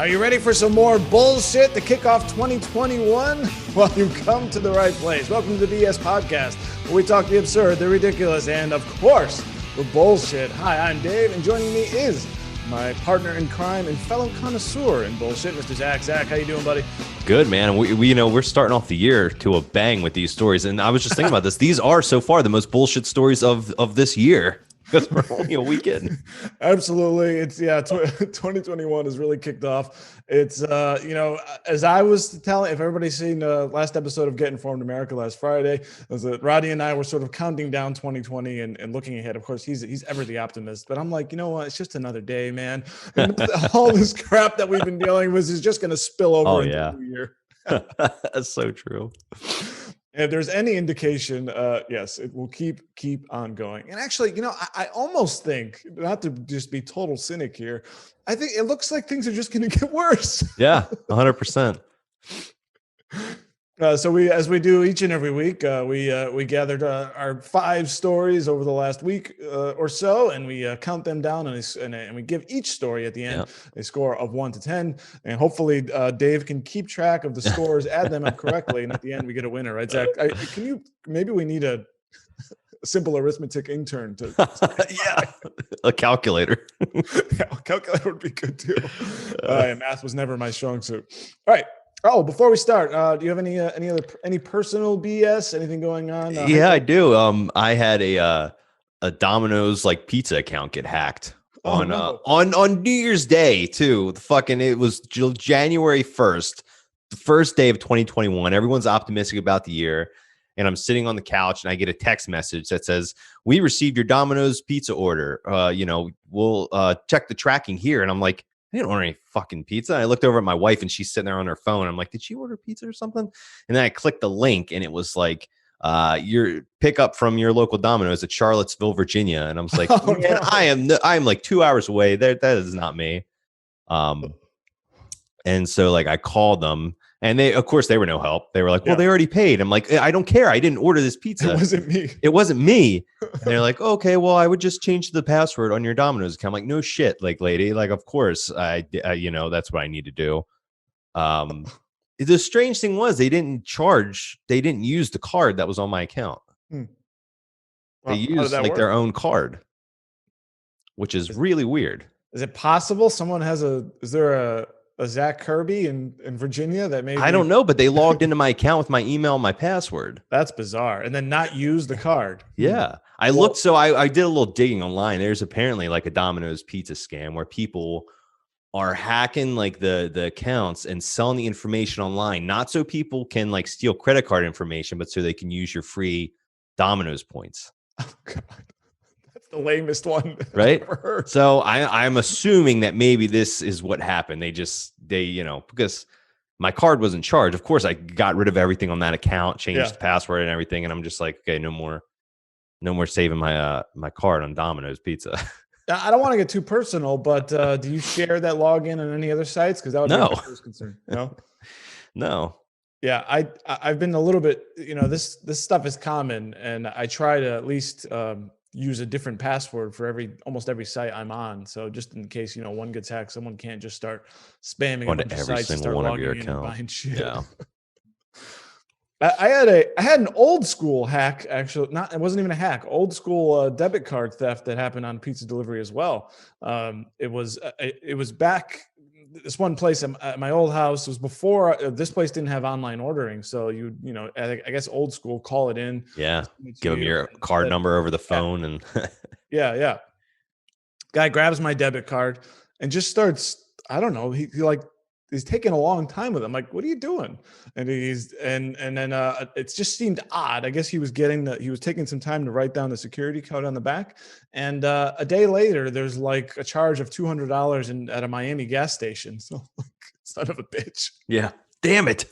Are you ready for some more bullshit to kick off 2021? Well, you come to the right place. Welcome to the BS Podcast, where we talk the absurd, the ridiculous, and of course, the bullshit. Hi, I'm Dave, and joining me is my partner in crime and fellow connoisseur in bullshit, Mr. Zach. Zach, how you doing, buddy? Good, man. We're starting off the year to a bang with these stories, and I was just thinking about this. These are so far the most bullshit stories of this year. Because we're only a weekend. Absolutely. It's 2021 has really kicked off. It's as I was telling, if everybody's seen the last episode of Get Informed America last Friday, Roddy and I were sort of counting down 2020 and looking ahead. Of course, he's ever the optimist, but I'm like, you know what? It's just another day, man. And all this crap that we've been dealing with is just going to spill over into the new year. That's so true. If there's any indication, yes, it will keep on going. And actually, I almost think, not to just be total cynic here, I think it looks like things are just going to get worse. Yeah, 100%. So as we do each and every week, we gathered our 5 stories over the last week or so, and we count them down, and we give each story at the end a score of 1 to 10, and hopefully Dave can keep track of the scores, add them up correctly, and at the end we get a winner, right, Zach? Maybe we need a simple arithmetic intern to a calculator. Yeah, a calculator would be good too. Math was never my strong suit. All right. Oh, before we start, do you have any personal BS? Anything going on? I do. I had a Domino's pizza account get hacked on New Year's Day too. It was January 1st, the first day of 2021. Everyone's optimistic about the year, and I'm sitting on the couch and I get a text message that says, "We received your Domino's pizza order. We'll check the tracking here." And I'm like, I didn't order any fucking pizza. I looked over at my wife and she's sitting there on her phone. I'm like, did she order pizza or something? And then I clicked the link and it was like, your pickup from your local Domino's at Charlottesville, Virginia. And I was like, I am like 2 hours away. That is not me. And so I called them, and they were no help. They were like, well, they already paid. I'm like, I don't care. I didn't order this pizza. It wasn't me. And they're like, okay, well, I would just change the password on your Domino's account. I'm like, no shit, lady. Of course, that's what I need to do. The strange thing was they didn't use the card that was on my account. They used their own card, which is really weird. Is it possible someone is there a Zach Kirby in Virginia that maybe? I don't know, but they logged into my account with my email and my password. That's bizarre. And then not use the card. Yeah. I looked, so I did a little digging online. There's apparently a Domino's pizza scam where people are hacking the accounts and selling the information online, not so people can steal credit card information, but so they can use your free Domino's points. Oh God. The lamest one, right? So I'm assuming that maybe this is what happened. They because my card wasn't charged. Of course, I got rid of everything on that account, changed the password and everything, and I'm just like, okay, no more saving my my card on Domino's Pizza. I don't want to get too personal, but do you share that login on any other sites? Because that would be my first concern. No, no. Yeah, I've been a little bit. This stuff is common, and I try to at least use a different password for almost every site I'm on. So just in case, one gets hacked, someone can't just start spamming a bunch of sites and start logging in and buying shit. Yeah. I had an old school hack, actually. It wasn't even a hack, old school debit card theft that happened on pizza delivery as well. It was back this one place at my old house. It was before this place didn't have online ordering. So I guess old school, call it in. Yeah. Give them your card number over the phone. And yeah. Guy grabs my debit card and just starts, I don't know. He's taking a long time with it. I'm like, what are you doing? And then it just seemed odd. I guess he was taking some time to write down the security code on the back. And a day later, there's a charge of $200 at a Miami gas station. So son of a bitch. Yeah. Damn it.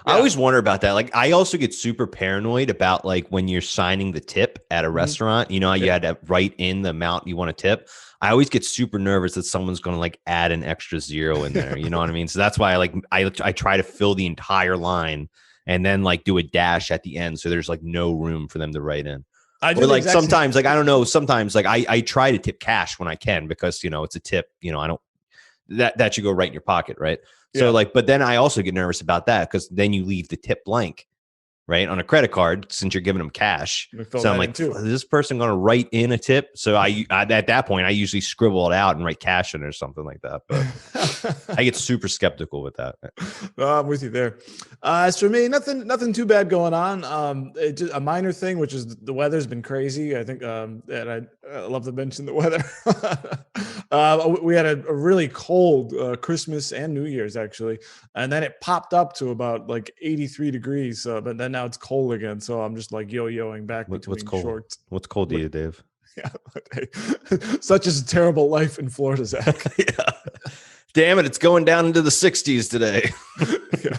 Yeah. I always wonder about that. I also get super paranoid about when you're signing the tip at a restaurant, how you had to write in the amount you want to tip. I always get super nervous that someone's going to add an extra zero in there. You know what I mean? So that's why I try to fill the entire line and then do a dash at the end. So there's no room for them to write in. Sometimes I don't know. Sometimes I try to tip cash when I can because, it's a tip, I don't that should go right in your pocket, right? So Yeah. like, but then I also get nervous about that because then you leave the tip blank, right, on a credit card since you're giving them cash. So I'm like, is this person going to write in a tip? So I at that point I usually scribble it out and write cash in or something like that. But I get super skeptical with that. No, I'm with you there. As for me, nothing too bad going on. Just a minor thing, which is the weather's been crazy. I think, and I love to mention the weather. We had a really cold Christmas and New Year's actually, and then it popped up to about like 83 degrees. But then now it's cold again, so I'm just like yo-yoing back between What's cold? shorts. What's cold to you, Dave? Yeah, such is a terrible life in Florida, Zach. Yeah. Damn it, it's going down into the 60s today. Yeah.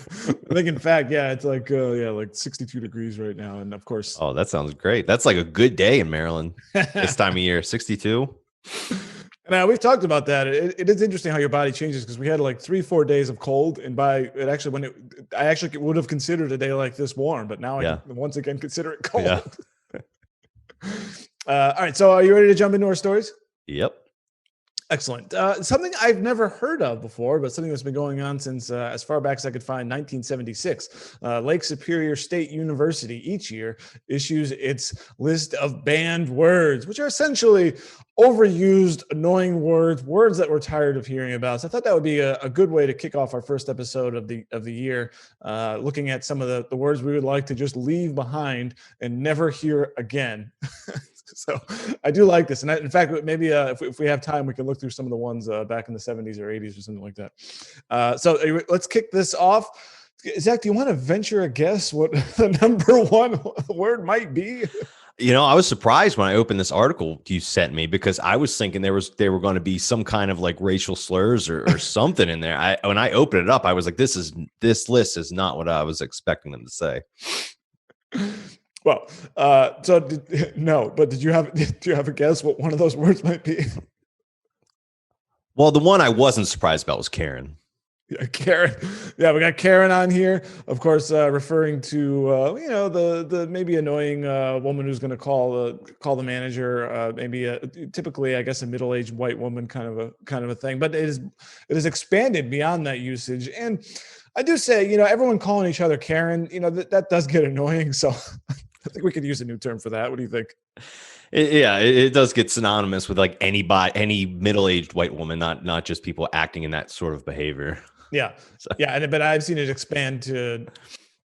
I think in fact, yeah, it's like like 62 degrees right now. And of course, oh, that sounds great. That's like a good day in Maryland this time of year. 62. And we've talked about that. It is interesting how your body changes because we had like 3-4 days of cold, and by it actually I actually would have considered a day like this warm, but now I can once again consider it cold. Yeah. All right, so are you ready to jump into our stories? Yep. Excellent. Something I've never heard of before, but something that's been going on since as far back as I could find, 1976. Lake Superior State University each year issues its list of banned words, which are essentially overused, annoying words that we're tired of hearing about. So I thought that would be a good way to kick off our first episode of the year, looking at some of the words we would like to just leave behind and never hear again. So I do like this. And in fact, maybe if we have time, we can look through some of the ones back in the 70s or 80s or something like that. So let's kick this off. Zach, do you want to venture a guess what the number one word might be? You know, I was surprised when I opened this article you sent me because I was thinking there were going to be some kind of like racial slurs or something in there. When I opened it up, I was like, this list is not what I was expecting them to say. Well, no, but do you have a guess what one of those words might be? Well, the one I wasn't surprised about was Karen. Yeah, Karen. Yeah, we got Karen on here, of course, referring to the maybe annoying woman who's going to call the manager, typically I guess a middle-aged white woman kind of a thing, but it is expanded beyond that usage. And I do say, everyone calling each other Karen, that does get annoying. So I think we could use a new term for that. What do you think? It does get synonymous with like any middle-aged white woman, not just people acting in that sort of behavior. Yeah. So. Yeah. But I've seen it expand to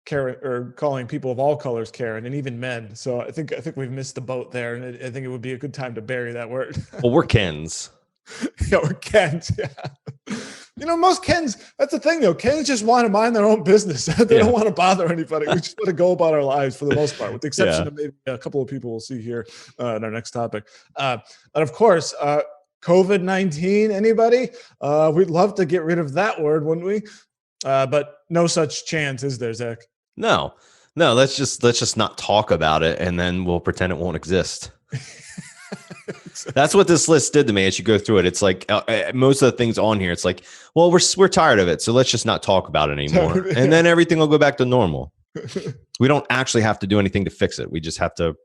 Karen, or calling people of all colors Karen, and even men. So I think we've missed the boat there. And I think it would be a good time to bury that word. Well, we're Kens. Yeah, we're Kens. Yeah. Most Kens, that's the thing though. Kens just want to mind their own business. They don't want to bother anybody. We just want to go about our lives for the most part, with the exception of maybe a couple of people we'll see here in our next topic. And of course, COVID-19, anybody? We'd love to get rid of that word, wouldn't we? But no such chance, is there, Zach? No, let's just not talk about it, and then we'll pretend it won't exist. That's what this list did to me as you go through it. It's like most of the things on here, it's like, well, we're tired of it, so let's just not talk about it anymore. And then everything will go back to normal. We don't actually have to do anything to fix it. We just have to,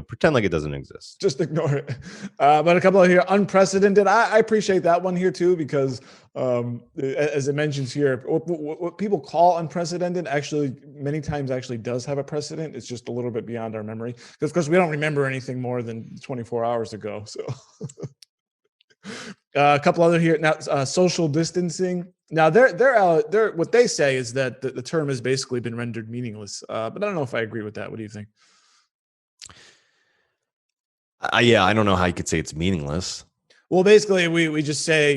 pretend like it doesn't exist. Just ignore it. But a couple of here, unprecedented. I appreciate that one here too, because as it mentions here, what people call unprecedented actually many times actually does have a precedent. It's just a little bit beyond our memory because we don't remember anything more than 24 hours ago. So a couple other here now, social distancing. Now they're what they say is that the term has basically been rendered meaningless. But I don't know if I agree with that. What do you think? I don't know how you could say it's meaningless. Well, basically, we just say,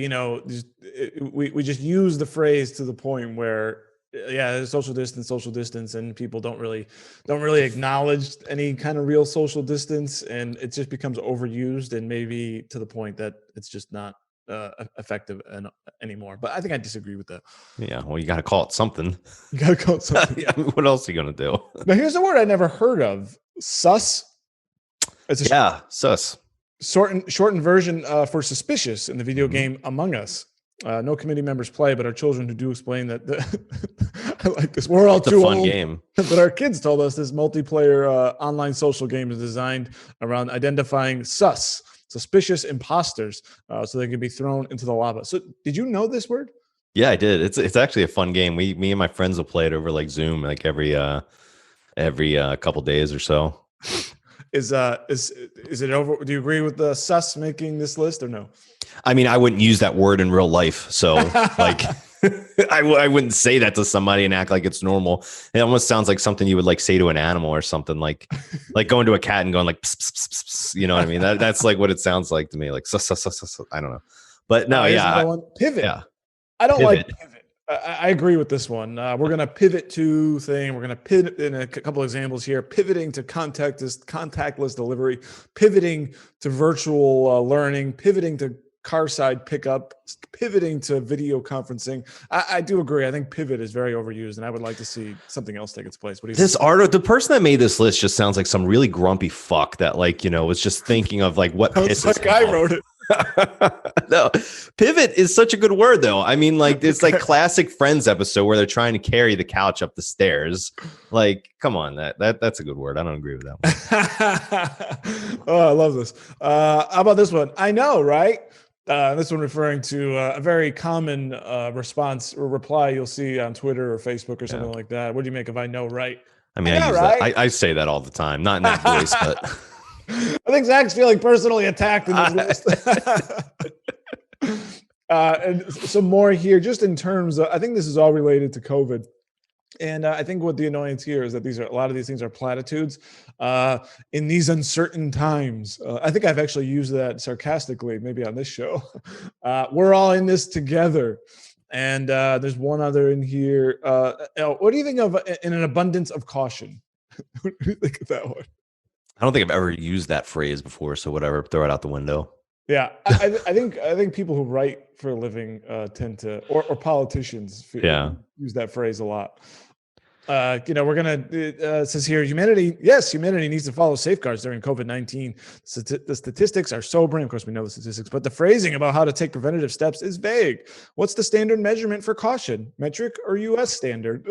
we just use the phrase to the point where, social distance, and people don't really acknowledge any kind of real social distance, and it just becomes overused, and maybe to the point that it's just not effective anymore. But I think I disagree with that. Yeah, well, you got to call it something. You got to call it something. Yeah, what else are you going to do? Now, here's a word I never heard of: sus. It's sus. Shortened version for suspicious in the video game Among Us. No committee members play, but our children who do explain that. I like this. We're all too fun old, game. But our kids told us this multiplayer online social game is designed around identifying sus suspicious imposters, so they can be thrown into the lava. So did you know this word? Yeah, I did. It's actually a fun game. Me and my friends will play it over like Zoom, like every couple days or so. Is it over? Do you agree with the sus making this list or no? I mean, I wouldn't use that word in real life, so like I wouldn't say that to somebody and act like it's normal. It almost sounds like something you would like say to an animal or something, like going to a cat and going like pss, pss, pss, pss, you know what I mean? That's like what it sounds like to me, like sus, sus, sus, sus, I don't know, but no, Here's yeah, another one. Pivot. yeah, I don't like pivot. pivot. I agree with this one. We're going to pivot to thing. We're going to pivot in a couple examples here. Pivoting to contactless delivery, pivoting to virtual learning, pivoting to car-side pickup, pivoting to video conferencing. I do agree. I think pivot is very overused, and I would like to see something else take its place. What do you This think? art, the person that made this list just sounds like some really grumpy fuck that, like, you know, was just thinking of like what pisses like him I off. wrote it. No, pivot is such a good word, though. I mean, like, it's like classic Friends episode where they're trying to carry the couch up the stairs. Like, come on, that's a good word. I don't agree with that one. Oh, I love this. How about this one? I know, right? This one referring to a very common response or reply you'll see on Twitter or Facebook or something like that. What do you make of "I know, right"? I mean, I use right? that. I say that all the time, not in that voice, but I think Zach's feeling personally attacked in this list. And some more here, just in terms of, I think this is all related to COVID. And I think what the annoyance here is that a lot of these things are platitudes in these uncertain times. I think I've actually used that sarcastically, maybe on this show. We're all in this together. And there's one other in here. What do you think of "in an abundance of caution"? What do you think of that one? I don't think I've ever used that phrase before. So whatever, throw it out the window. Yeah, I think people who write for a living tend to, or politicians, use that phrase a lot. We're gonna says here, humanity needs to follow safeguards during COVID-19. The statistics are sobering. Of course, we know the statistics, but the phrasing about how to take preventative steps is vague. What's the standard measurement for caution? Metric or U.S. standard?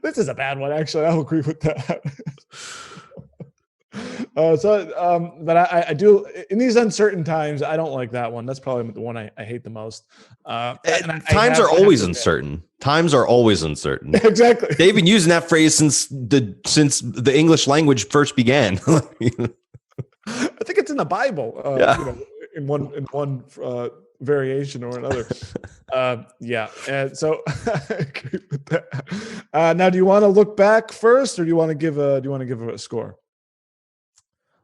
This is a bad one, actually. I'll agree with that. But I do, in these uncertain times, I don't like that one. That's probably the one I hate the most. Times are always uncertain. Times are always uncertain. Exactly. They've been using that phrase since the English language first began. I think it's in the Bible. In one variation or another. And so I agree with that. Now, do you want to look back first, or do you want to give a score?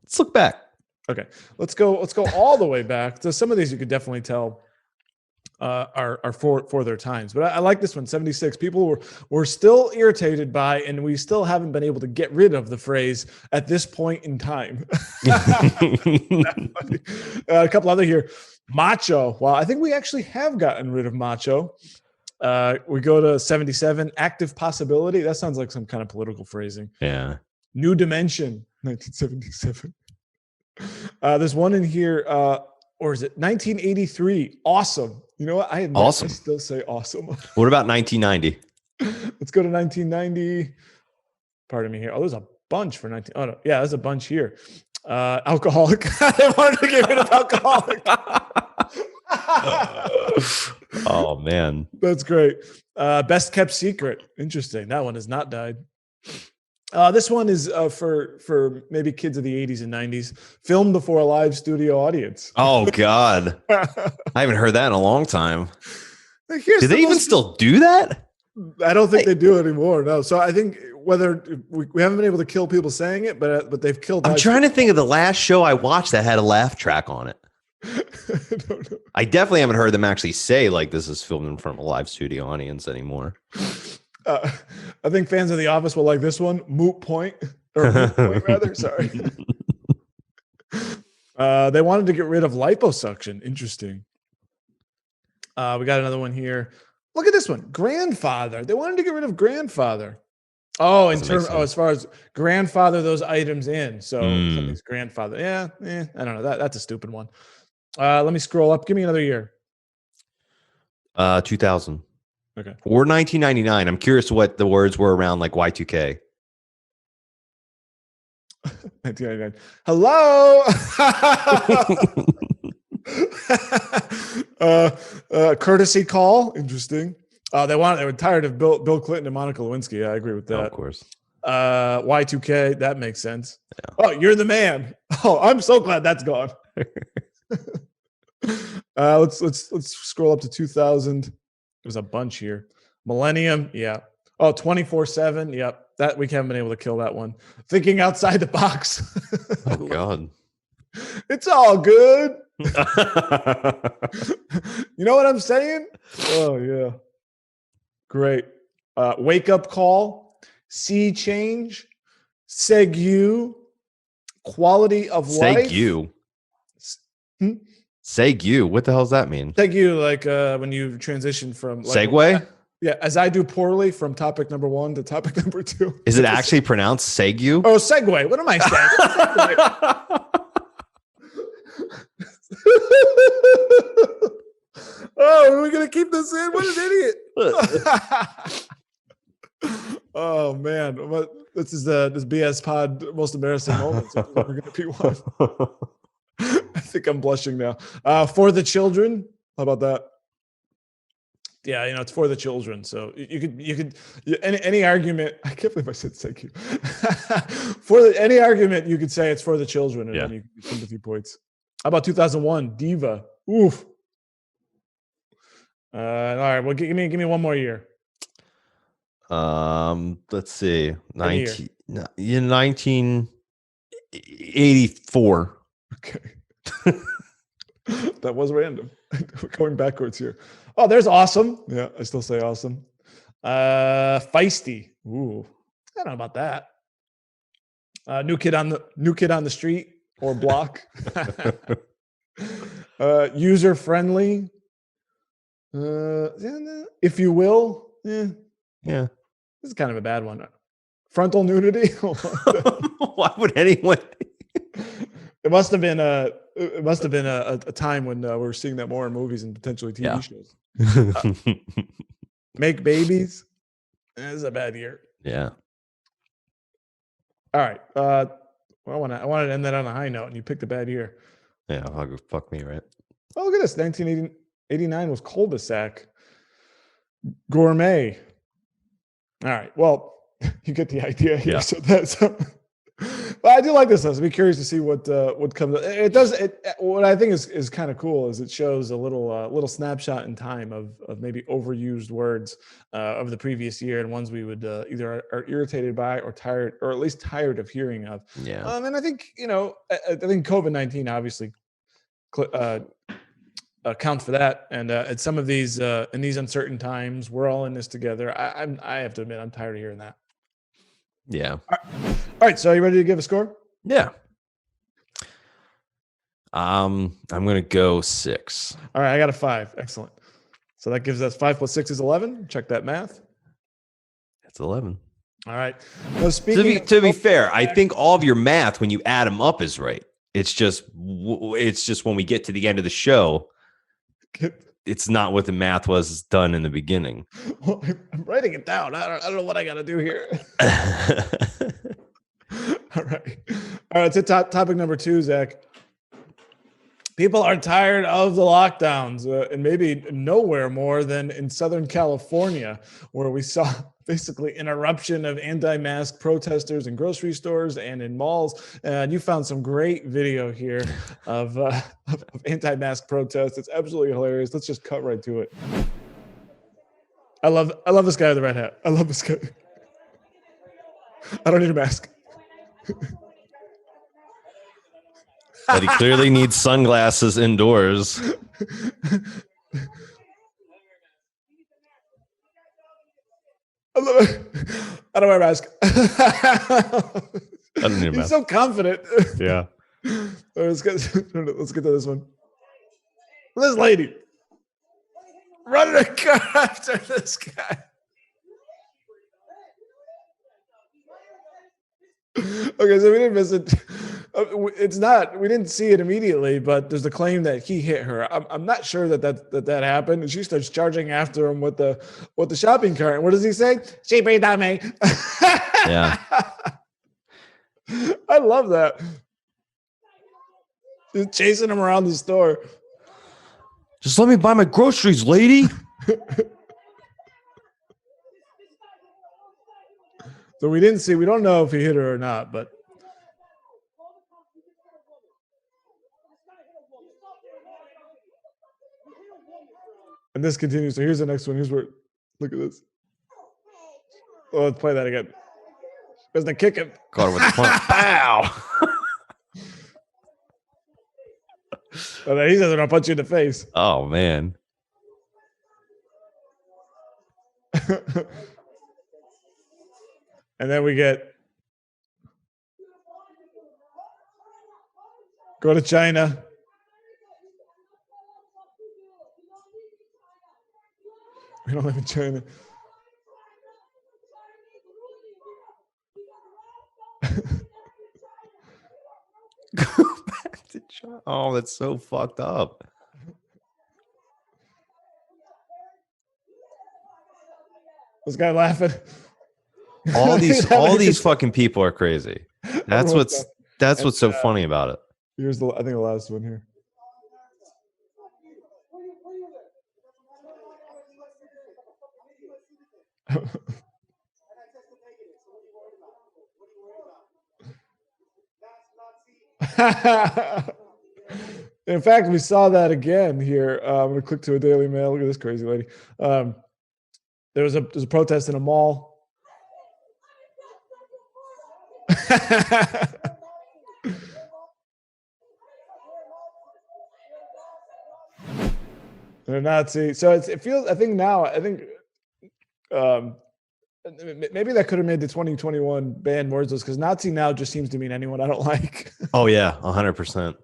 Let's look back. Okay, let's go all the way back. So some of these you could definitely tell are for their times. But I like this one, 76. People were still irritated by, and we still haven't been able to get rid of the phrase "at this point in time." A couple other here. Macho. Well, I think we actually have gotten rid of macho. We go to 77. Active possibility. That sounds like some kind of political phrasing. Yeah. New dimension. 1977. There's one in here, or is it 1983? Awesome. You know what? Awesome. I still say awesome. What about 1990? Let's go to 1990. Pardon me here. Oh, there's a bunch for 19. Oh, no. Yeah, there's a bunch here. Alcoholic. I wanted to get rid of alcoholic. Oh, man. That's great. Best kept secret. Interesting. That one has not died. This one is for maybe kids of the 80s and 90s, filmed before a live studio audience. Oh, God. I haven't heard that in a long time. Do they even still do that? I don't think they do anymore. No. So I think whether we haven't been able to kill people saying it, but they've killed. I'm trying to think of the last show I watched that had a laugh track on it. I don't know. I definitely haven't heard them actually say like this is filmed in front of a live studio audience anymore. I think fans of The Office will like this one. Moot point, or moot point rather. Sorry. They wanted to get rid of liposuction. Interesting. We got another one here. Look at this one. Grandfather. They wanted to get rid of grandfather. Oh, as far as grandfather those items in. So something's grandfather. Yeah, I don't know. That's a stupid one. Let me scroll up. Give me another year. 2000. Okay. Or 1999. I'm curious what the words were around like Y2K. 1999. Hello. Courtesy call. Interesting. They were tired of Bill Clinton and Monica Lewinsky. Yeah, I agree with that. Oh, of course. Y2K. That makes sense. Yeah. Oh, you're the man. Oh, I'm so glad that's gone. Let's scroll up to 2000. There's a bunch here. Millennium. Yeah. Oh, 24/7. Yep. That we haven't been able to kill that one. Thinking outside the box. Oh God. It's all good. You know what I'm saying? Oh yeah. Great. Wake up call. Sea change. Segue. Quality of life. Segue. Segue. What the hell does that mean? Segue, like when you transition from segue. Yeah, as I do poorly from topic number 1 to topic number 2. Is it actually pronounced segue? Oh, segue. What am I saying? Oh, are we gonna keep this in? What an idiot! Oh man, this is this BS pod most embarrassing moments. We're gonna be one. I think I'm blushing now. For the children. How about that? Yeah, it's for the children. So you could any argument. I can't believe I said thank you. Any argument you could say it's for the children, and then you get a few points. How about 2001 Diva? Oof. All right. Well, give me one more year. Let's see. 1984. Okay. That was random. We're going backwards here. Oh, there's awesome. Yeah, I still say awesome. Feisty. Ooh, I don't know about that. New kid on the street or block. User friendly. If you will. Yeah. This is kind of a bad one. Frontal nudity. Why would anyone? It must have been a time when we were seeing that more in movies and potentially TV shows. Make babies. This is a bad year. Yeah. All right. I wanted to end that on a high note, and you picked a bad year. Yeah. Fuck me, right? Oh, look at this. 1989 was cul-de-sac. Gourmet. All right. Well, you get the idea here. Yeah. Well, I do like this. I'd be curious to see what comes. It does. What I think is kind of cool is it shows a little snapshot in time of maybe overused words of the previous year and ones we would either are irritated by or tired, or at least tired of hearing of. Yeah. And I think I think COVID-19 obviously accounts for that. And at some of these in these uncertain times, we're all in this together. I have to admit, I'm tired of hearing that. Yeah. All right. So are you ready to give a score? Yeah. I'm going to go 6. All right. I got a 5. Excellent. So that gives us 5 + 6 is 11. Check that math. That's 11. All right. Now, to be fair, I think all of your math, when you add them up, is right. It's just when we get to the end of the show, it's not what the math was done in the beginning. Well, I'm writing it down. I don't know what I got to do here. All right. Let's hit topic number 2, Zach. People are tired of the lockdowns, and maybe nowhere more than in Southern California, where we saw basically an eruption of anti-mask protesters in grocery stores and in malls. And you found some great video here of anti-mask protests. It's absolutely hilarious. Let's just cut right to it. I love this guy with the red hat. I love this guy. I don't need a mask. But he clearly needs sunglasses indoors. I don't wear a mask. I don't need a mask. He's so confident. Yeah. Let's get to this one. This lady running a car after this guy. Okay, so we didn't miss it. It's not. We didn't see it immediately, but there's the claim that he hit her. I'm not sure that happened. And she starts charging after him with the shopping cart. And what does he say? She breathed on me. Yeah. I love that. Just chasing him around the store. Just let me buy my groceries, lady. So we don't know if he hit her or not, but and this continues. So here's the next one. Here's where, look at this. Oh, let's play that again. There's the kick him. Caught her with the punch. Bow. And then he says, "I'll punch you in the face." Oh man. And then we get go to China. We don't live in China. Go back to China. Oh, that's so fucked up. This guy laughing. All these fucking people are crazy. That's what's so funny about it. Here's I think the last one here. In fact, we saw that again here. I'm going to click to a Daily Mail. Look at this crazy lady. There's a protest in a mall. They're Nazi. So it feels. I think maybe that could have made the 2021 ban wordless because Nazi now just seems to mean anyone I don't like. Oh yeah, 100%.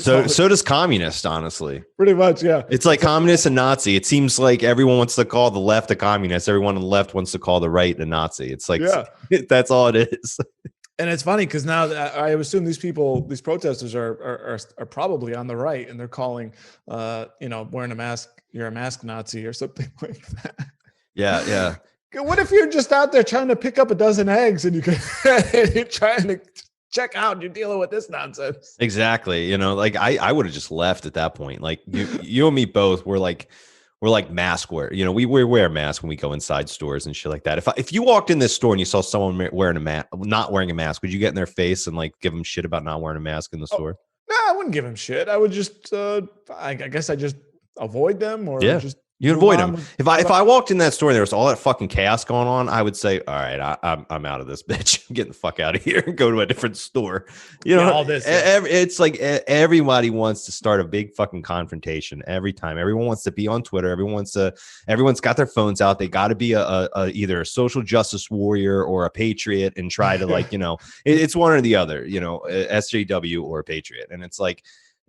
So does communist, honestly. Pretty much, yeah. It's like communist and Nazi. It seems like everyone wants to call the left a communist. Everyone on the left wants to call the right a Nazi. It's like, that's all it is. And it's funny because now I assume these protesters are probably on the right, and they're calling, wearing a mask, you're a mask Nazi or something like that. Yeah. What if you're just out there trying to pick up a dozen eggs and you're trying to check out and you're dealing with this nonsense? Exactly. Like I would have just left at that point. Like you and me both were like mask wear. We wear masks when we go inside stores and shit like that. If you walked in this store and you saw someone wearing a mask, not wearing a mask, would you get in their face and like give them shit about not wearing a mask in the store? No, I wouldn't give them shit. I would just, I guess I just avoid them or just. You avoid them. If I walked in that store and there was all that fucking chaos going on, I would say, all right, I'm out of this bitch. I'm getting the fuck out of here and go to a different store. All this. It's like everybody wants to start a big fucking confrontation every time. Everyone wants to be on Twitter. Everyone's got their phones out. They got to be either a social justice warrior or a patriot and try to it's one or the other, SJW or a patriot. And it's like,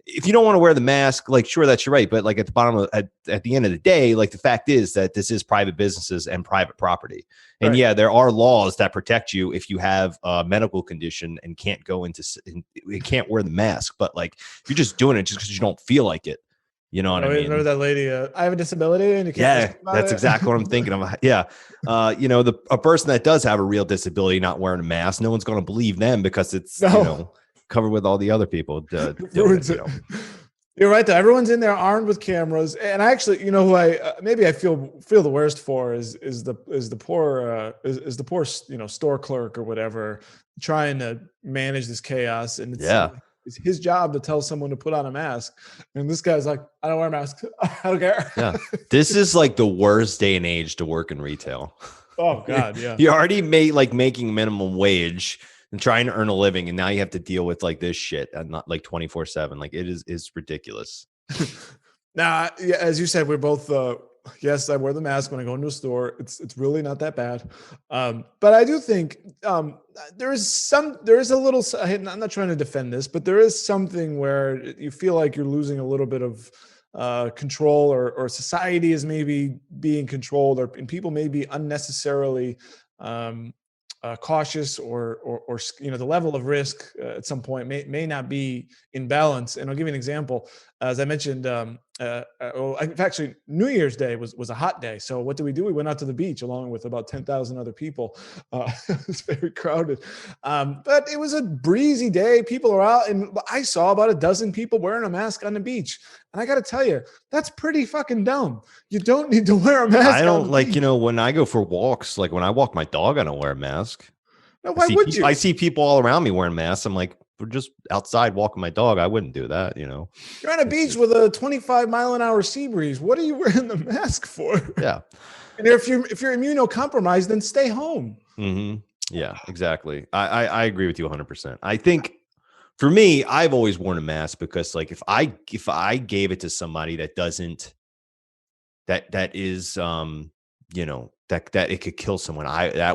if you don't want to wear the mask, like, sure, that's your right. But like at the end of the day, like the fact is that this is private businesses and private property. And right. Yeah, there are laws that protect you if you have a medical condition and can't can't wear the mask. But like, if you're just doing it just because you don't feel like it, you know what I mean? Remember that lady? I have a disability, and you can't. Yeah, that's exactly what I'm thinking of. Yeah, a person that does have a real disability not wearing a mask, no one's going to believe them because it's covered with all the other people. You're right though. Everyone's in there armed with cameras, and I actually, who I maybe I feel the worst for is the poor store clerk or whatever trying to manage this chaos, and it's his job to tell someone to put on a mask, and this guy's like, I don't wear a mask. I don't care. Yeah, this is like the worst day and age to work in retail. Oh God, yeah. You already made like making minimum wage and trying to earn a living, and now you have to deal with like this shit and not like 24/7. Like it's ridiculous. Now, as you said, we're both yes, I wear the mask when I go into a store. It's really not that bad. But I do think there is a little, I'm not trying to defend this, but there is something where you feel like you're losing a little bit of control, or society is maybe being controlled, and people may be unnecessarily cautious, or the level of risk at some point may not be in balance. And I'll give you an example. As I mentioned, actually, New Year's Day was a hot day. So what did we do? We went out to the beach along with about 10,000 other people. It was very crowded, but it was a breezy day. People are out, and I saw about a dozen people wearing a mask on the beach. And I got to tell you, that's pretty fucking dumb. You don't need to wear a I mask on don't the like, beach. when I go for walks, like when I walk my dog, I don't wear a mask. No, why would I you? see people all around me wearing masks. I'm like, we're just outside walking my dog. I wouldn't do that, You're on a It's beach just, with a 25-mile-an-hour sea breeze. What are you wearing the mask for? yeah. And if you're immunocompromised, then stay home. Hmm. Yeah, exactly. I agree with you 100%. I think for me, I've always worn a mask because like if I gave it to somebody that doesn't that is that it could kill someone, I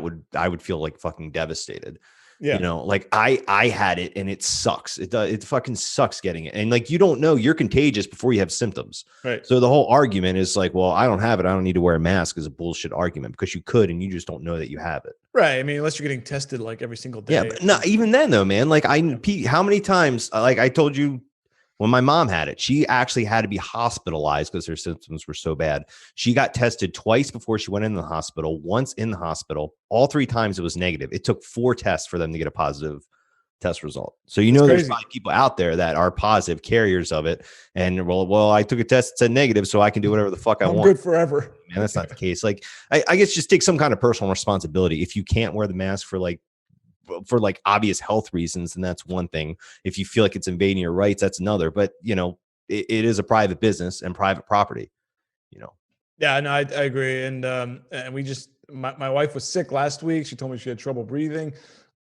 would feel like fucking devastated. Yeah, Like I had it and it sucks. It fucking sucks getting it. And like you don't know you're contagious before you have symptoms. right. So the whole argument is like, well, I don't have it, I don't need to wear a mask, is a bullshit argument because you could and you just don't know that you have it. Right. I mean, unless you're getting tested like every single Yeah, day. but not even then though, man. Like Yeah. how many times, like I told you, when my mom had it, she actually had to be hospitalized because her symptoms were so bad. She got tested twice before she went in the hospital, once in the hospital. All three times it was negative. It took 4 tests for them to get a positive test result. So That's there's crazy. probably people out there that are positive carriers of it. And well, I took a test, it said negative, so I can do whatever the fuck I I'm want. good forever. Man, that's not the case. Like I guess just take some kind of personal responsibility. If you can't wear the mask for obvious health reasons, and that's one thing. If you feel like it's invading your rights, that's another. But it is a private business and private property. You know, Yeah, no, I agree. And we just my wife was sick last week. She told me she had trouble breathing.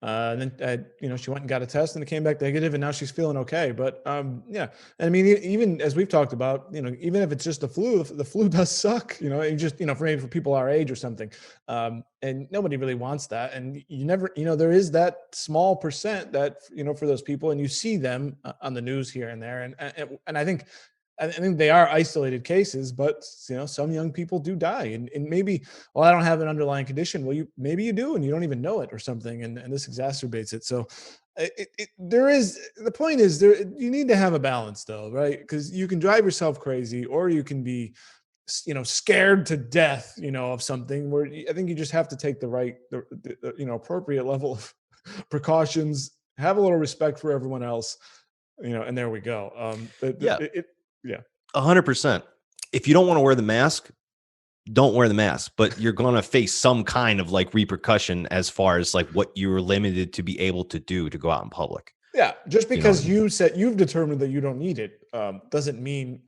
And then she went and got a test and it came back negative, and now she's feeling okay. But yeah, and I mean, even as we've talked about, even if it's just the flu does suck. You just for maybe for people our age or something, and nobody really wants that. And you never, there is that small percent that for those people, and you see them on the news here and there, and I think they are isolated cases, but some young people do die, and maybe, well, I don't have an underlying condition. Well, maybe you do, and you don't even know it or something, and this exacerbates it. So, there is the point is there you need to have a balance though, right? Because you can drive yourself crazy, or you can be, scared to death, of something where I think you just have to take the appropriate level of precautions, have a little respect for everyone else, and there we go. yeah, Yeah. 100%. If you don't want to wear the mask, don't wear the mask, but you're going to face some kind of like repercussion as far as like what you're limited to be able to do to go out in public. Yeah, just You know what because I mean? you've determined that you don't need it, doesn't mean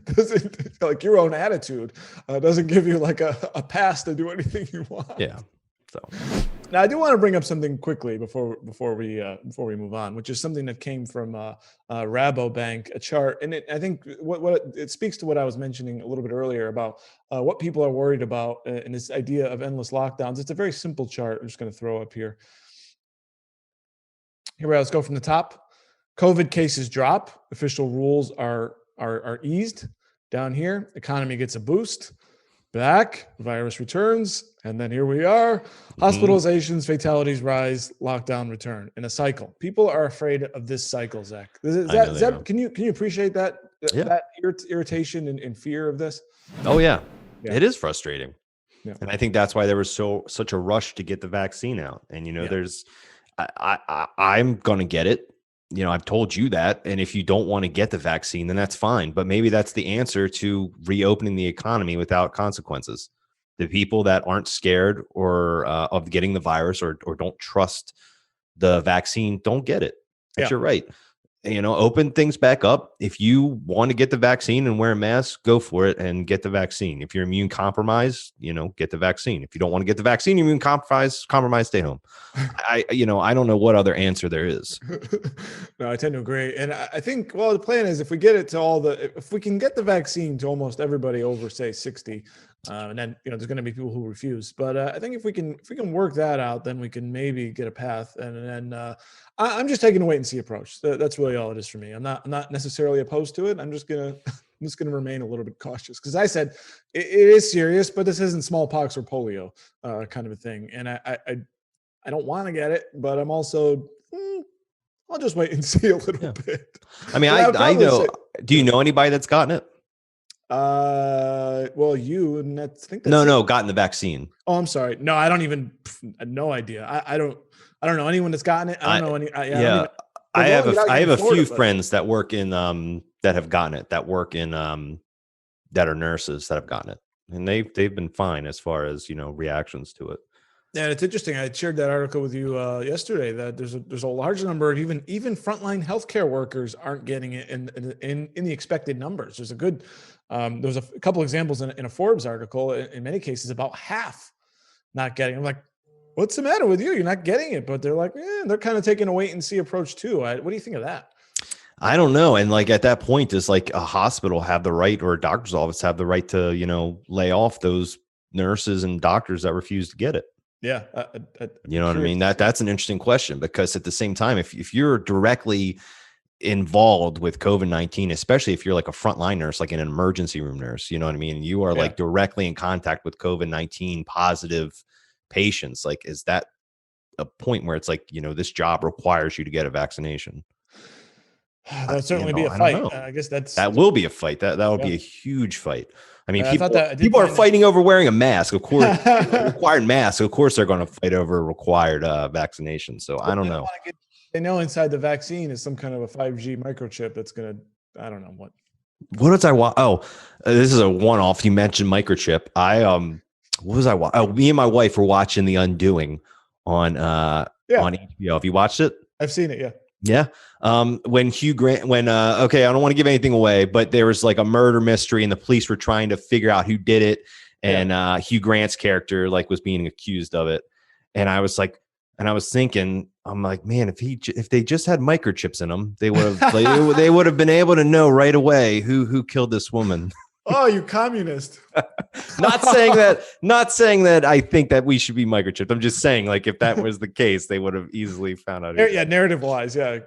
doesn't like your own attitude doesn't give you like a pass to do anything you want. Yeah. So, Now, I do want to bring up something quickly before we move on, which is something that came from Rabobank, a chart, and I think what it speaks to what I was mentioning a little bit earlier about what people are worried about and this idea of endless lockdowns. It's a very simple chart. I'm just going to throw up here. Here we go. Let's go from the top. COVID cases drop. Official rules are eased. Down here, economy gets a boost. Back, virus returns, and then here we are. Hospitalizations, fatalities rise, lockdown return in a cycle. People are afraid of this cycle, Zach. I know they are. Can you appreciate that Yeah. that irritation and fear of this? Oh yeah. Yeah. It is frustrating. Yeah. And I think that's why there was such a rush to get the vaccine out. And Yeah. there's I'm gonna get it. I've told you that. And if you don't want to get the vaccine, then that's fine. But maybe that's the answer to reopening the economy without consequences. The people that aren't scared or of getting the virus or don't trust the vaccine don't get it. But Yeah. you're right. Open things back up. If you want to get the vaccine and wear a mask, go for it and get the vaccine. If you're immune compromised, get the vaccine. If you don't want to get the vaccine, immune compromised, stay home. I don't know what other answer there is. No, I tend to agree, and I think the plan is if we get it to if we can get the vaccine to almost everybody over say 60, and then there's going to be people who refuse. But I think if we can work that out, then we can maybe get a path, and then I'm just taking a wait and see approach. That's really all it is for me. I'm not necessarily opposed to it. I'm just gonna remain a little bit cautious because I said it is serious, but this isn't smallpox or polio kind of a thing, and I don't want to get it, but I'm also I'll just wait and see a little bit. I mean, But I know. Do you know anybody that's gotten it? Well, you and I think that's no, gotten the vaccine. Oh, I'm sorry. No, I don't even. No idea. I don't know anyone that's gotten it. I don't know any. I have a few friends that work in that have gotten it. That work in that are nurses that have gotten it, and they've been fine as far as reactions to it. Yeah, it's interesting. I shared that article with you yesterday that there's a large number of even frontline healthcare workers aren't getting it in the expected numbers. There's a good there's a couple examples in a Forbes article. In many cases, about half not getting it. I'm like, what's the matter with you? You're not getting it, but they're like, they're kind of taking a wait and see approach too. What do you think of that? I don't know. And like at that point, does like a hospital have the right, or a doctor's office have the right to lay off those nurses and doctors that refuse to get it? Yeah. You know what I mean? That's an interesting question, because at the same time, if you're directly involved with COVID-19, especially if you're like a frontline nurse, like an emergency room nurse, you know what I mean? You are like directly in contact with COVID-19 positive patients. Like, is that a point where it's like, this job requires you to get a vaccination? That would certainly be a fight. I guess that will be a fight. That would be a huge fight. I mean, people are fighting over wearing a mask. Of course, required mask. Of course, they're going to fight over required vaccination. So I don't know. They know inside the vaccine is some kind of a 5G microchip that's going to, I don't know what. What did I watch? Oh, this is a one-off. You mentioned microchip. What was I watching? Oh, me and my wife were watching The Undoing on HBO. Have you watched it? I've seen it. Yeah. Yeah. When Hugh Grant, okay, I don't want to give anything away, but there was like a murder mystery and the police were trying to figure out who did it. And Hugh Grant's character like was being accused of it. And I was like, thinking, I'm like, man, if they just had microchips in them, they would have they would have been able to know right away who killed this woman. Oh, you communist. Not saying that I think that we should be microchipped. I'm just saying, like, if that was the case, they would have easily found out. Yeah, narrative wise, yeah.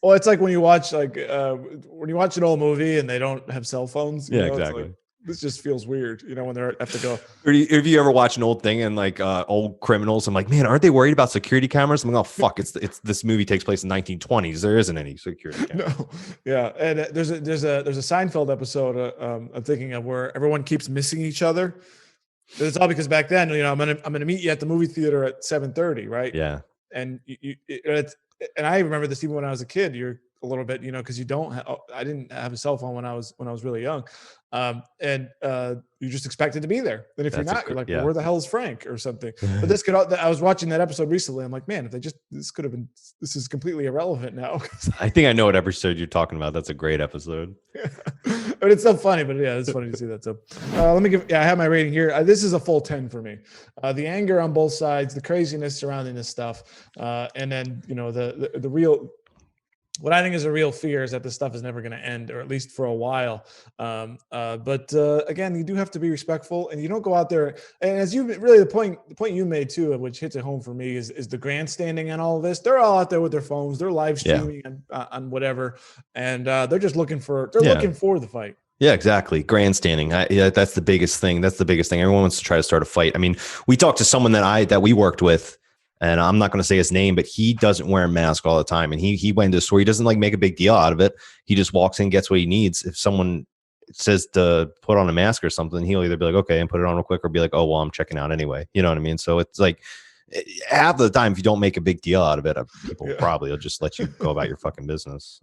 Well, it's like when you watch an old movie and they don't have cell phones. Exactly. This just feels weird, when they have to go. Have you ever watched an old thing and like old criminals? I'm like, man, aren't they worried about security cameras? I'm like, oh fuck, it's this movie takes place in 1920s. There isn't any security cameras. No, yeah, and there's a Seinfeld episode I'm thinking of where everyone keeps missing each other. It's all because back then, I'm gonna meet you at the movie theater at 7:30, right? Yeah, and and I remember this even when I was a kid. You're a little bit, because I didn't have a cell phone when I was really young. And you're just expected to be there. And if you're not, you're like, well, where the hell is Frank or something? But I was watching that episode recently. I'm like, man, this is completely irrelevant now. I think I know what episode you're talking about. That's a great episode. But it's so funny, but yeah, it's funny to see that. So I have my rating here. This is a full 10 for me. The anger on both sides, the craziness surrounding this stuff. And then, the real, what I think is a real fear is that this stuff is never going to end, or at least for a while. But again, you do have to be respectful, and you don't go out there. And as the point you made too, which hits it home for me, is the grandstanding and all of this. They're all out there with their phones. They're live streaming on whatever, and they're just looking for the fight. Yeah, exactly. Grandstanding. That's the biggest thing. Everyone wants to try to start a fight. I mean, we talked to someone that we worked with, and I'm not going to say his name, but he doesn't wear a mask all the time. And he went into a store. He doesn't like make a big deal out of it. He just walks in, gets what he needs. If someone says to put on a mask or something, he'll either be like, okay, and put it on real quick, or be like, oh, well, I'm checking out anyway. You know what I mean? So it's like half the time, if you don't make a big deal out of it, people probably will just let you go about your fucking business.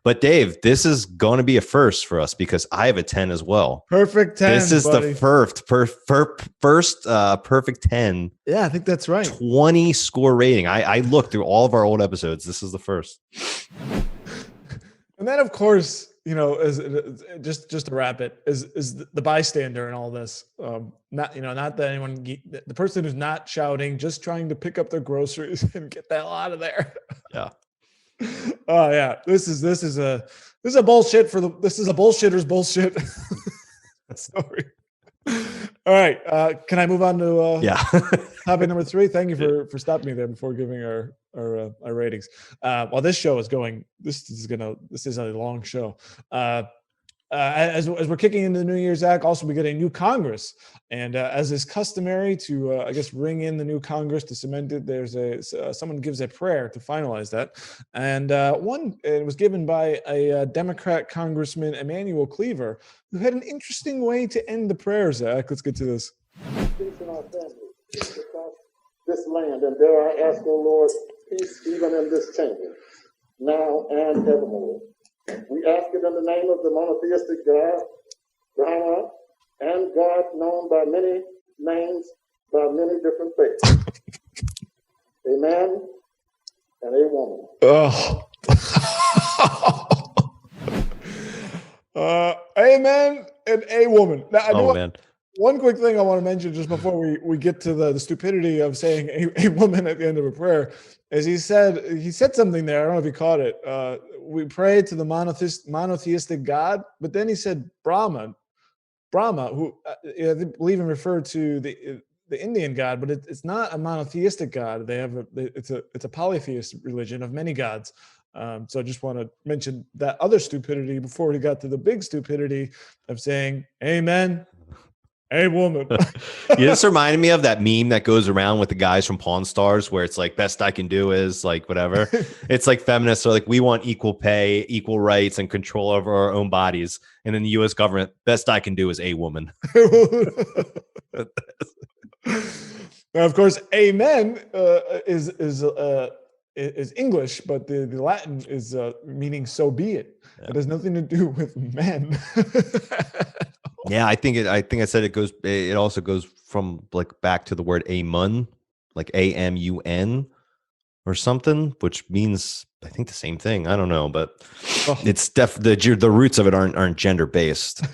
But Dave, this is going to be a first for us because I have a 10 as well. Perfect 10. This is the first perfect 10. Yeah, I think that's right. 20 score rating. I looked through all of our old episodes. This is the first. And then, of course, is just to wrap it, is the bystander in all this. Not that anyone, the person who's not shouting, just trying to pick up their groceries and get the hell out of there. Yeah. Oh yeah, this is a bullshit this is a bullshitter's bullshit story. All right, can I move on to topic number 3? Thank you for stopping me there before giving our ratings. While this show is going, this is a long show. as we're kicking into the New Year's Act, also we get a new Congress. And as is customary to, I guess, ring in the new Congress to cement it, there's someone gives a prayer to finalize that. And it was given by a Democrat Congressman, Emanuel Cleaver, who had an interesting way to end the prayer, Zach. Let's get to this. Peace in our families, peace across this land, and there I ask, O Lord, peace even in this chamber, now and evermore. We ask it in the name of the monotheistic God, Brahma, and God known by many names, by many different faiths. A man and a woman. Oh. Amen and a woman. Now, one quick thing I want to mention just before we get to the stupidity of saying a woman at the end of a prayer is he said something there. I don't know if you caught it. We pray to the monotheistic God, but then he said Brahma, who I believe and referred to the Indian God, but it's not a monotheistic God. It's a polytheist religion of many gods. So I just want to mention that other stupidity before we got to the big stupidity of saying amen, a woman. This reminded me of that meme that goes around with the guys from Pawn Stars where it's like best I can do is like whatever. It's like feminists are like, we want equal pay, equal rights, and control over our own bodies. And in the US government, best I can do is a woman. Now, of course, amen is English, but the Latin is meaning so be it. Yeah. It has nothing to do with men. Yeah, I think I said it also goes from like back to the word amun, like AMUN or something, which means I think the same thing. I don't know, but it's the roots of it aren't gender based.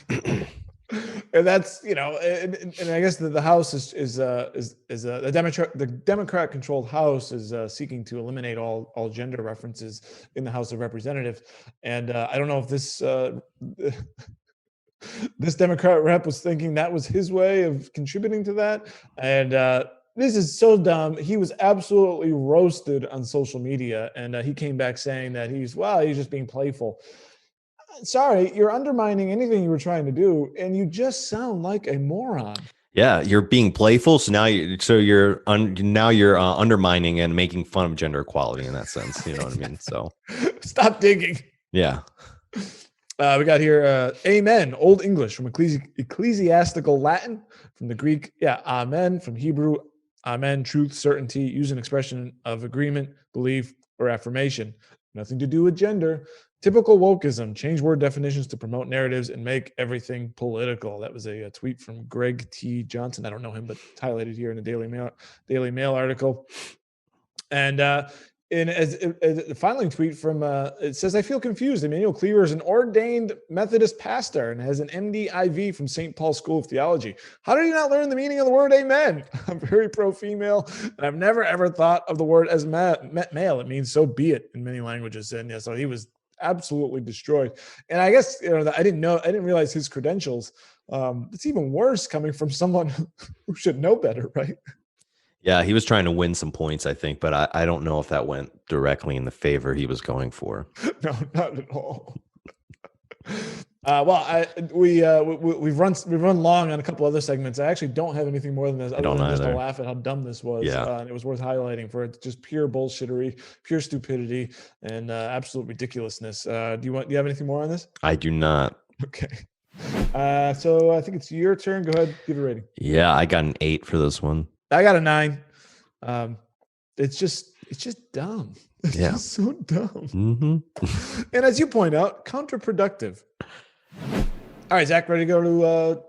And that's, and I guess the House is the Democrat controlled House is seeking to eliminate all gender references in the House of Representatives. And I don't know if this Democrat rep was thinking that was his way of contributing to that. And this is so dumb. He was absolutely roasted on social media. And he came back saying that he's just being playful. Sorry, you're undermining anything you were trying to do. And you just sound like a moron. Yeah, you're being playful. So now you're undermining and making fun of gender equality in that sense. You know what I mean? So stop digging. Yeah. We got here, amen, Old English from ecclesiastical Latin, from the Greek, amen, from Hebrew, amen, truth, certainty, use an expression of agreement, belief, or affirmation. Nothing to do with gender. Typical wokeism, change word definitions to promote narratives and make everything political. That was a tweet from Greg T. Johnson. I don't know him, but it's highlighted here in the Daily Mail article. And as the following tweet from it says, I feel confused. Emanuel Cleaver is an ordained Methodist pastor and has an MDiv from St. Paul's School of Theology. How did you not learn the meaning of the word amen? I'm very pro-female, and I've never ever thought of the word as male. It means so be it in many languages. And so he was absolutely destroyed. And I guess I didn't realize his credentials. It's even worse coming from someone who should know better, right? Yeah, he was trying to win some points, I think, but I don't know if that went directly in the favor he was going for. No, not at all. We've run long on a couple other segments. I actually don't have anything more than this. Other than just to laugh at how dumb this was. Yeah. And it was worth highlighting for it's just pure bullshittery, pure stupidity, and absolute ridiculousness. Do you have anything more on this? I do not. Okay. So I think it's your turn. Go ahead, give a rating. Yeah, I got an 8 for this one. I got a 9. It's just dumb. It's just so dumb. Mm-hmm. And as you point out, counterproductive. All right, Zach, ready to go to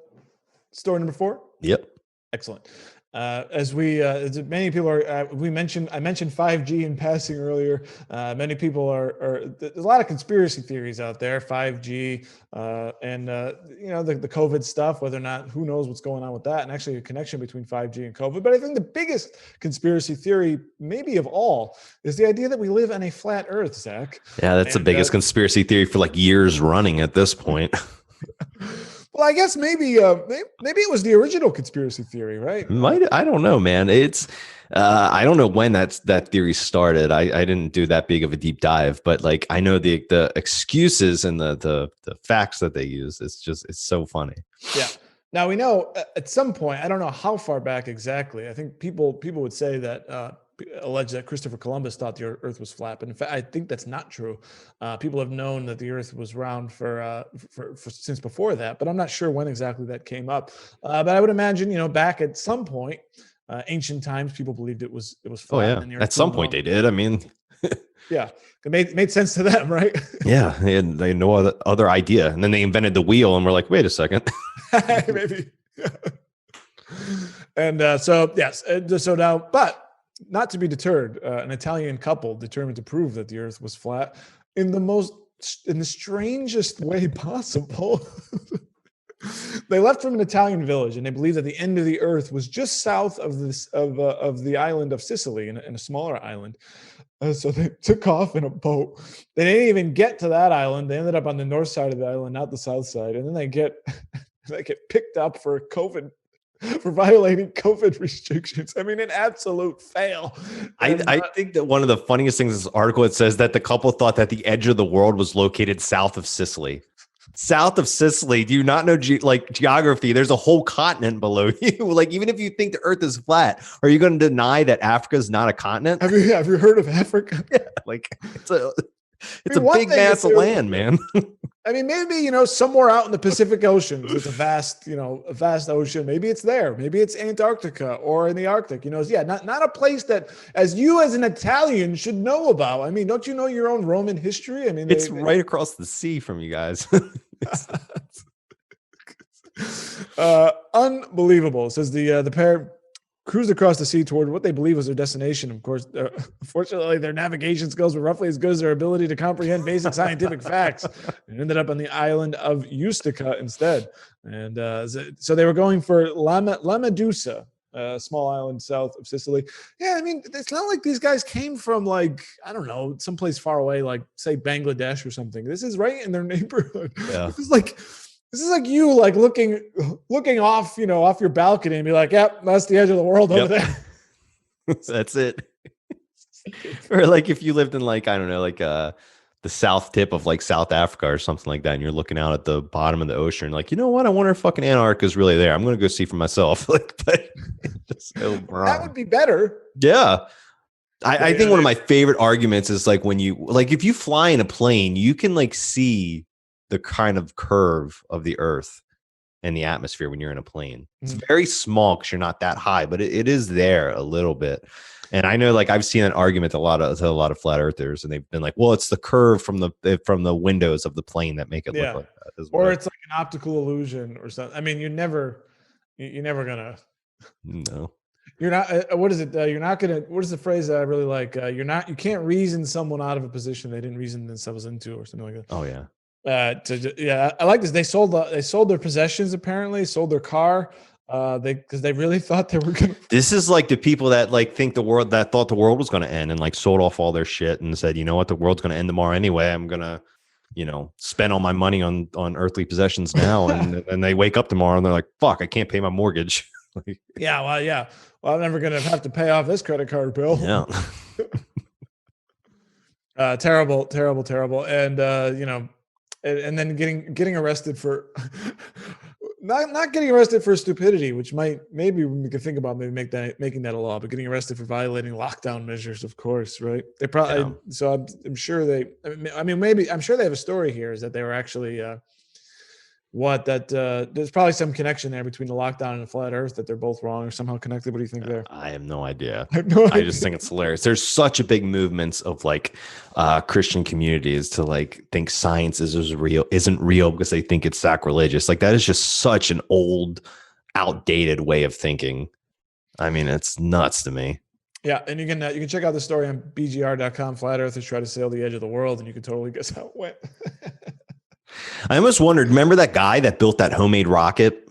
story number 4? Yep. Excellent. As many people are, I mentioned 5G in passing earlier. Many people there's a lot of conspiracy theories out there, 5G, and the COVID stuff, whether or not, who knows what's going on with that, and actually a connection between 5G and COVID. But I think the biggest conspiracy theory, maybe of all, is the idea that we live on a flat Earth, Zach. Yeah, that's the biggest conspiracy theory for like years running at this point. Well, I guess maybe it was the original conspiracy theory, right? I don't know, man. It's I don't know when that theory started. I didn't do that big of a deep dive, but like I know the excuses and the facts that they use. It's so funny. Yeah. Now we know at some point, I don't know how far back exactly. I think people would say that allege that Christopher Columbus thought the Earth was flat, but in fact, I think that's not true. People have known that the Earth was round for since before that, but I'm not sure when exactly that came up. But I would imagine, back at some point, ancient times, people believed it was flat. Oh yeah, and the Earth at some was point round. they did. I mean, Yeah, it made sense to them, right? yeah, they had no other idea, and then they invented the wheel, and we're like, wait a second. Maybe. And so yes, so now, but not to be deterred, an Italian couple determined to prove that the Earth was flat in the strangest way possible. They left from an Italian village, and they believed that the end of the Earth was just south of the island of Sicily, in a smaller island. So they took off in a boat. They didn't even get to that island. They ended up on the north side of the island, not the south side. And then they get picked up for violating COVID restrictions. I mean, an absolute fail. I think that one of the funniest things in this article, it says that the couple thought that the edge of the world was located south of Sicily. South of Sicily. Do you not know geography? There's a whole continent below you. Like, even if you think the Earth is flat, are you going to deny that Africa is not a continent? Have you heard of Africa? Yeah, like it's a big mass of land, man. I mean, maybe, somewhere out in the Pacific Ocean, there's a vast ocean. Maybe it's there. Maybe it's Antarctica or in the Arctic. Not a place that, as an Italian, should know about. I mean, don't you know your own Roman history? I mean, it's right across the sea from you guys. Unbelievable. It says the pair cruised across the sea toward what they believe was their destination. Of course, unfortunately, their navigation skills were roughly as good as their ability to comprehend basic scientific facts, and ended up on the island of Ustica instead. And so they were going for Lampedusa, a small island south of Sicily. Yeah, I mean, it's not like these guys came from, like, I don't know, someplace far away, like, say, Bangladesh or something. This is right in their neighborhood. Yeah. This is like you, like, looking off, off your balcony and be like, yep, that's the edge of the world over there. That's it. Or like if you lived in, like, I don't know, like the south tip of, like, South Africa or something like that, and you're looking out at the bottom of the ocean, like, you know what? I wonder if fucking Antarctica is really there. I'm going to go see for myself. Like, but so that would be better. Yeah. I think one of my favorite arguments is, like, when if you fly in a plane, you can, like, see the kind of curve of the Earth and the atmosphere when you're in a plane. It's very small because you're not that high, but it is there a little bit. And I know, like, I've seen an argument to a lot of flat earthers, and they've been like, well, it's the curve from the windows of the plane that make it look like that as well. Or it's like an optical illusion or something. I mean, you're never gonna. No. You're not. What is it? You're not gonna. What is the phrase that I really like? You can't reason someone out of a position they didn't reason themselves into, or something like that. Oh yeah. I like this. They sold their possessions, apparently sold their car. Because they really thought they were gonna. This is like the people that, like, thought the world was going to end and, like, sold off all their shit and said, you know what, the world's going to end tomorrow anyway. I'm gonna, spend all my money on earthly possessions now, and they wake up tomorrow and they're like, fuck, I can't pay my mortgage. Well, I'm never gonna have to pay off this credit card bill. Yeah. Terrible, and and then getting arrested for not getting arrested for stupidity, which maybe we could think about making that a law, but getting arrested for violating lockdown measures, of course, right? They probably so I'm sure I'm sure they have a story here, is that they were actually there's probably some connection there between the lockdown and the flat Earth, that they're both wrong or somehow connected. What do you think there? I have no idea. I just think it's hilarious. There's such a big movement of, like, Christian communities to, like, think science isn't real because they think it's sacrilegious. Like, that is just such an old, outdated way of thinking. I mean, it's nuts to me. Yeah, and you can check out the story on bgr.com. Flat Earthers try to sail the edge of the world, and you can totally guess how it went. I almost wondered, remember that guy that built that homemade rocket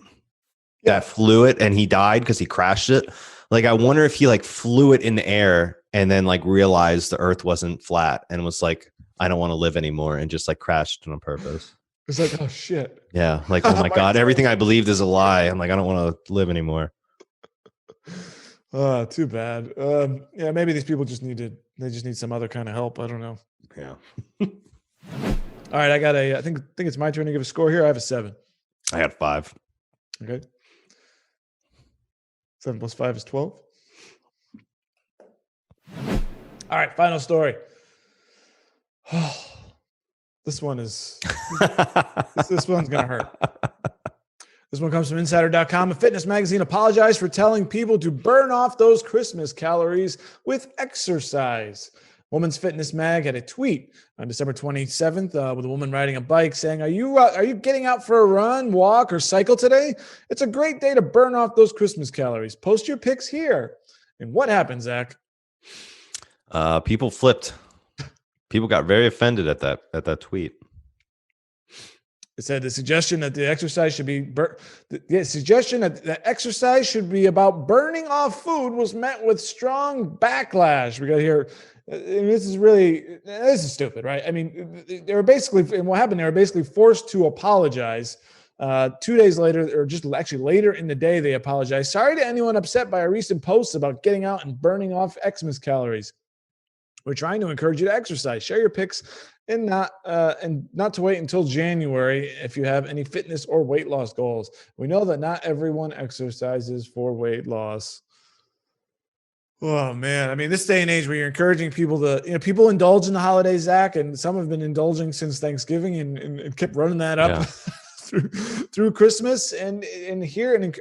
that flew it and he died because he crashed it? Like, I wonder if he, like, flew it in the air and then, like, realized the Earth wasn't flat and was like, I don't want to live anymore, and just, like, crashed on purpose. It's like, oh shit. Yeah, like, oh my God, everything I believed is a lie. I'm like, I don't want to live anymore. Too bad. Yeah, maybe these people just need some other kind of help. I don't know. Yeah. All right, I think it's my turn to give a score here. I have a 7. I had 5. Okay. 7 plus 5 is 12. All right, final story. This one is this one's gonna hurt. This one comes from Insider.com. A fitness magazine apologized for telling people to burn off those Christmas calories with exercise. Woman's Fitness Mag had a tweet on December 27th with a woman riding a bike saying, are you getting out for a run, walk, or cycle today? It's a great day to burn off those Christmas calories. Post your pics here. And what happened, Zach? People flipped. People got very offended at that tweet. It said the suggestion that the exercise should be exercise should be about burning off food was met with strong backlash. We got here. This is stupid, right? I mean, they were basically, and what happened? They were basically forced to apologize. 2 days later, or just actually later in the day, they apologized. Sorry to anyone upset by our recent posts about getting out and burning off Xmas calories. We're trying to encourage you to exercise. Share your pics and not to wait until January if you have any fitness or weight loss goals. We know that not everyone exercises for weight loss. Oh man, I mean, this day and age where you're encouraging people to, people indulge in the holidays, Zach, and some have been indulging since Thanksgiving and kept running that up through Christmas. And here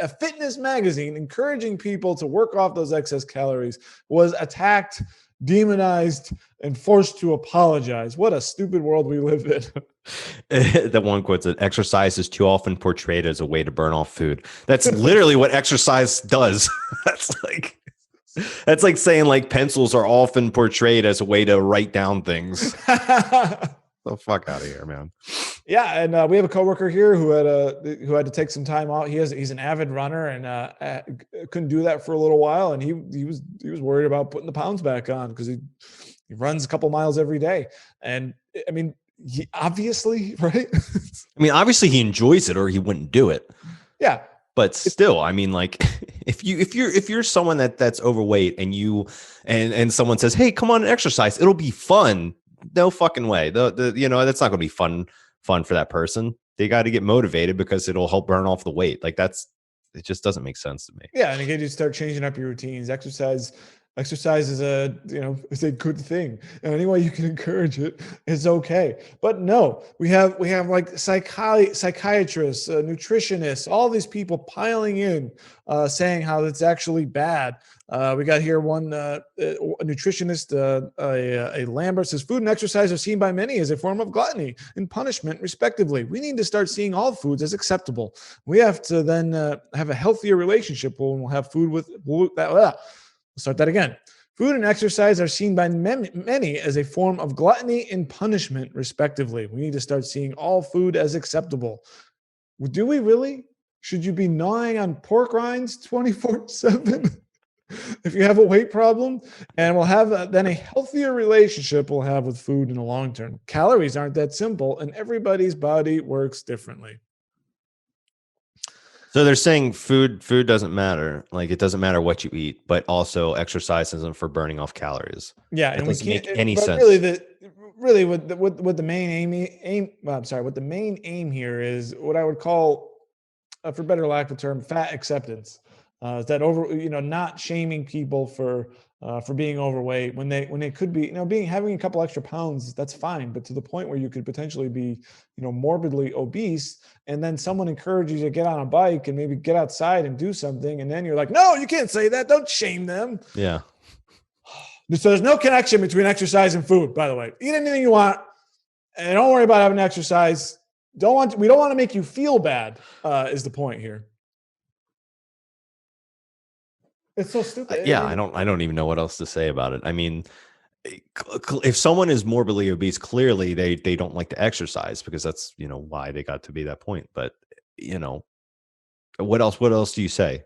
a fitness magazine encouraging people to work off those excess calories was attacked, demonized, and forced to apologize. What a stupid world we live in. That one quote said, exercise is too often portrayed as a way to burn off food. That's literally what exercise does. That's like saying like pencils are often portrayed as a way to write down things. The fuck out of here, man. Yeah, and we have a coworker here who had to take some time out. He's an avid runner and couldn't do that for a little while, and he was worried about putting the pounds back on because he runs a couple miles every day. And I mean, he obviously, right? I mean, obviously he enjoys it or he wouldn't do it. Yeah. But still, I mean, like if you're someone that's overweight and someone says, "Hey, come on and exercise. It'll be fun." No fucking way. That's not going to be fun for that person. They got to get motivated because it'll help burn off the weight. Like it just doesn't make sense to me. Yeah, and again, you start changing up your routines. Exercise is it's a good thing, and any way you can encourage it is okay. But no, we have like psychiatrists, nutritionists, all these people piling in, saying how it's actually bad. We got here one a nutritionist, a Lambert says, food and exercise are seen by many as a form of gluttony and punishment, respectively. We need to start seeing all foods as acceptable. We have to then have a healthier relationship when we'll have food with that. We'll start that again. Food and exercise are seen by many as a form of gluttony and punishment, respectively. We need to start seeing all food as acceptable. Do we really? Should you be gnawing on pork rinds 24/7? If you have a weight problem? And we'll have then a healthier relationship we'll have with food in the long term. Calories aren't that simple, and everybody's body works differently. So they're saying food doesn't matter. Like it doesn't matter what you eat, but also exercise isn't for burning off calories. Yeah, that and doesn't we can't make any sense. What the main aim here is what I would call, for better lack of a term, fat acceptance. That not shaming people for being overweight when they could be, having a couple extra pounds, that's fine. But to the point where you could potentially be, morbidly obese, and then someone encourages you to get on a bike and maybe get outside and do something. And then you're like, no, you can't say that. Don't shame them. Yeah. So there's no connection between exercise and food, by the way. Eat anything you want and don't worry about having exercise. We don't want to make you feel bad, is the point here. It's so stupid. Yeah, I don't even know what else to say about it. I mean, if someone is morbidly obese, clearly they don't like to exercise because that's, why they got to be that point. But, what else do you say?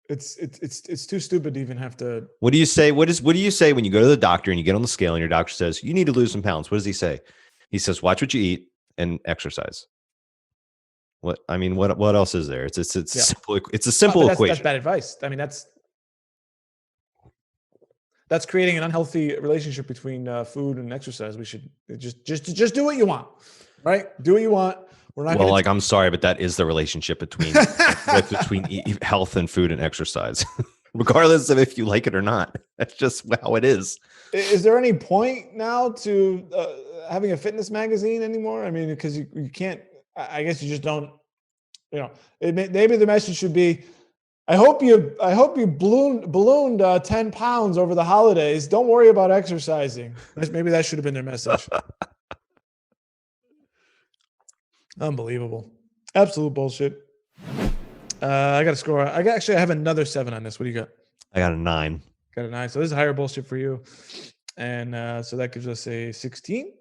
It's too stupid to even have to. What do you say? What do you say when you go to the doctor and you get on the scale and your doctor says, you need to lose some pounds? What does he say? He says, watch what you eat and exercise. What else is there? It's Yeah. simple. It's a simple equation. That's bad advice. I mean, that's creating an unhealthy relationship between food and exercise. We should just do what you want, right? Do what you want. We're not. Well, I'm sorry, but that is the relationship between health and food and exercise, regardless of if you like it or not. That's just how it is. Is there any point now to having a fitness magazine anymore? I mean, because you can't. I guess you just don't. Maybe the message should be, I hope you ballooned 10 pounds over the holidays. Don't worry about exercising. Maybe that should have been their message. Unbelievable. Absolute bullshit. I got a score. I have another 7 on this. What do you got? I got a 9. Got a 9. So this is higher bullshit for you. And so that gives us a 16.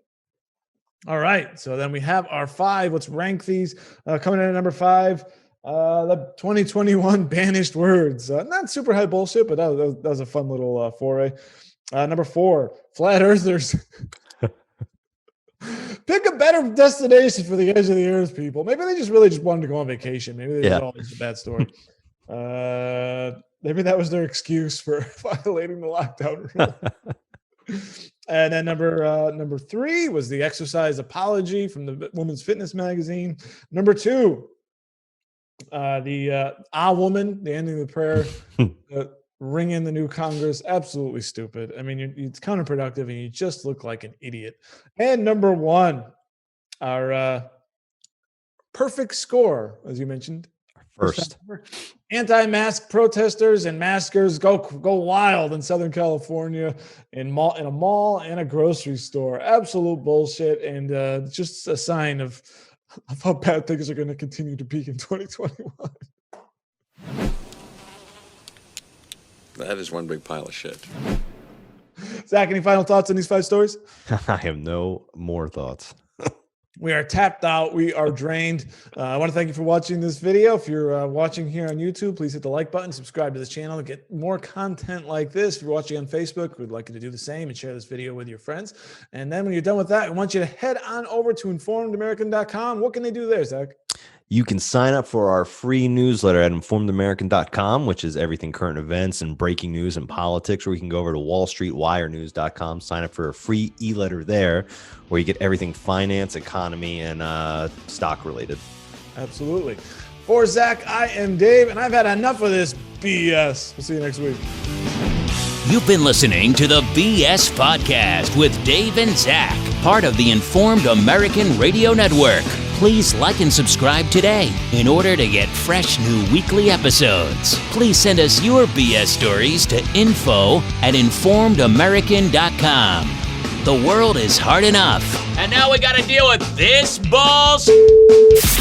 All right. So then we have our 5. Let's rank these. Coming in at number 5, the 2021 banished words. Not super high bullshit, but that was a fun little foray. Number 4, flat earthers. Pick a better destination for the edge of the earth, people. Maybe they just wanted to go on vacation. Maybe they just always a bad story. Maybe that was their excuse for violating the lockdown rule. And then number 3 was the exercise apology from the Women's Fitness magazine. Number 2, the Awomen, the ending of the prayer, ring in the new Congress. Absolutely stupid. I mean, it's counterproductive, and you just look like an idiot. And number 1, our perfect score, as you mentioned. First. Anti-mask protesters and maskers go wild in Southern California in a mall and a grocery store. Absolute bullshit, and just a sign of how bad things are going to continue to be in 2021. That is one big pile of shit. Zach, any final thoughts on these 5 stories? I have no more thoughts. We are tapped out. We are drained. I want to thank you for watching this video. If you're watching here on YouTube, please hit the like button, subscribe to this channel to get more content like this. If you're watching on Facebook, we'd like you to do the same and share this video with your friends. And then when you're done with that, I want you to head on over to informedamerican.com. What can they do there, Zach? You can sign up for our free newsletter at informedamerican.com, which is everything current events and breaking news and politics, or you can go over to wallstreetwirenews.com, sign up for a free e-letter there, where you get everything finance, economy, and stock related. Absolutely. For Zach, I am Dave, and I've had enough of this BS. We'll see you next week. You've been listening to the BS Podcast with Dave and Zach, part of the Informed American Radio Network. Please like and subscribe today in order to get fresh new weekly episodes. Please send us your BS stories to info@informedamerican.com. The world is hard enough, and now we gotta deal with this bullshit.